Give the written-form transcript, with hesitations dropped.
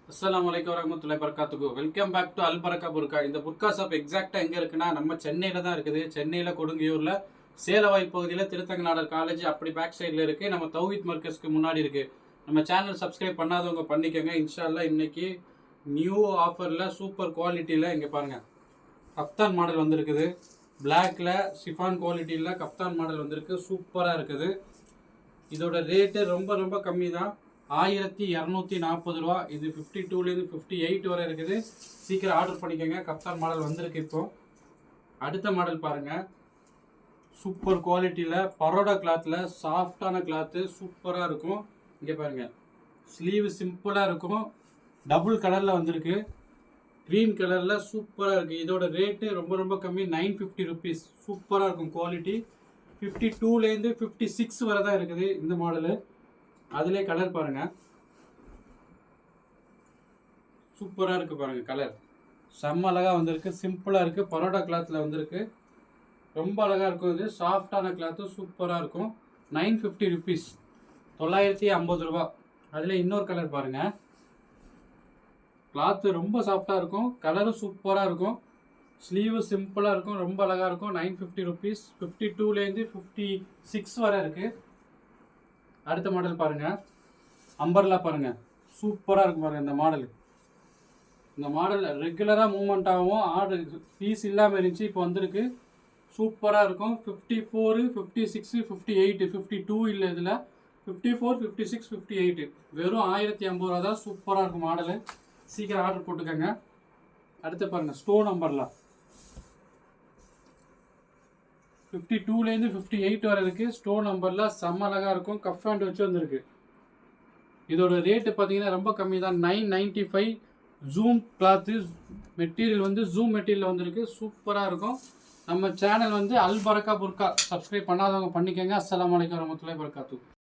அஸ்ஸலாமு அலைக்கும் வரஹ்மத்துல்லாஹி வபரகாத்துஹு. வெல்கம் பேக் டு அல் பரக்கா புர்கா. இந்த புர்கா ஷாப் எக்ஸாக்டாக எங்கே இருக்குன்னா நம்ம சென்னையில் தான் இருக்குது. சென்னையில் கொடுங்கியூரில் சேலவாய் பகுதியில் திருத்தங்கநாடர் காலேஜ் அப்படி பேக் சைடில் இருக்குது. நம்ம தௌஹீத் மர்கஸ்க்கு முன்னாடி இருக்குது. நம்ம சேனல் சப்ஸ்கிரைப் பண்ணாதவங்க பண்ணிக்கோங்க. இன்ஷால்லா இன்னைக்கு நியூ ஆஃபரில் சூப்பர் குவாலிட்டியில் இங்கே பாருங்கள் கஃப்தான் மாடல் வந்திருக்குது. பிளாக்ல ஷிஃபான் குவாலிட்டியில் கஃப்தான் மாடல் வந்திருக்கு. சூப்பராக இருக்குது. இதோட ரேட்டு ரொம்ப ரொம்ப கம்மி தான், 1240 ரூபா. இது 52லேருந்து 58 வரை இருக்குது. சீக்கிரம் ஆர்டர் பண்ணிக்கோங்க. கப்தான் மாடல் வந்திருக்கு. இப்போ அடுத்த மாடல் பாருங்கள். சூப்பர் குவாலிட்டியில் பரோடா கிளாத்தில் சாஃப்டான கிளாத்து சூப்பராக இருக்கும். இங்கே பாருங்கள், ஸ்லீவ் சிம்பிளாக இருக்கும். டபுள் கலரில் வந்திருக்கு. க்ரீன் கலரில் சூப்பராக இருக்குது. இதோட ரேட்டு ரொம்ப ரொம்ப கம்மி, 950 ருபீஸ். சூப்பராக இருக்கும் குவாலிட்டி. 52லேருந்து 56 வரை தான் இருக்குது இந்த மாடலு. அதிலே கலர் பாருங்கள், சூப்பராக இருக்குது பாருங்கள். கலர் செம்ம அழகாக வந்திருக்கு. சிம்பிளாக இருக்குது. பரோட்டா கிளாத்தில் வந்திருக்கு. ரொம்ப அழகாக இருக்கும். இது சாஃப்டான கிளாத்து சூப்பராக இருக்கும். 950 ருபீஸ், 950 ரூபா. அதில் இன்னொரு கலர் பாருங்கள். கிளாத்து ரொம்ப சாஃப்டாக இருக்கும். கலரும் சூப்பராக இருக்கும். ஸ்லீவு சிம்பிளாக இருக்கும். ரொம்ப அழகாக இருக்கும். 950 ருபீஸ். 52லேருந்து 56 வரை இருக்குது. அடுத்த மாடல் பாருங்கள். அம்பர்லா பாருங்கள், சூப்பராக இருக்கும் பாருங்கள். இந்த மாடல் ரெகுலராக மூவ்மெண்ட் ஆகும். ஆர்டர் பீஸ் இல்லாமல் இருந்துச்சு, இப்போ வந்திருக்கு. சூப்பராக இருக்கும். 54, 56, 58, 52 இல்லை. இதில் 54, 56, 58 வெறும் 1050 ரூபா தான். சூப்பராக இருக்கும் மாடலு. சீக்கிரம் ஆர்டர் போட்டுக்கோங்க. அடுத்து பாருங்கள், ஸ்டோன் அம்பர்லா 52லேருந்து 58 வரை இருக்குது. ஸ்டோன் நம்பரில் செம்ம அழகாக இருக்கும். கஃப் ஹேண்ட் வச்சு வந்திருக்கு. இதோட ரேட்டு பார்த்தீங்கன்னா ரொம்ப கம்மி தான், 995. ஜூம் கிளாத்து மெட்டீரியல் வந்து ஜூம் மெட்டீரியல் வந்திருக்கு. சூப்பராக இருக்கும். நம்ம சேனல் வந்து அல் பரக்கா புர்கா. சப்ஸ்கிரைப் பண்ணாதவங்க பண்ணிக்கோங்க. அஸ்ஸலாமு அலைக்கும் வரஹ்மத்துல்லாஹி வபரகாத்துஹு.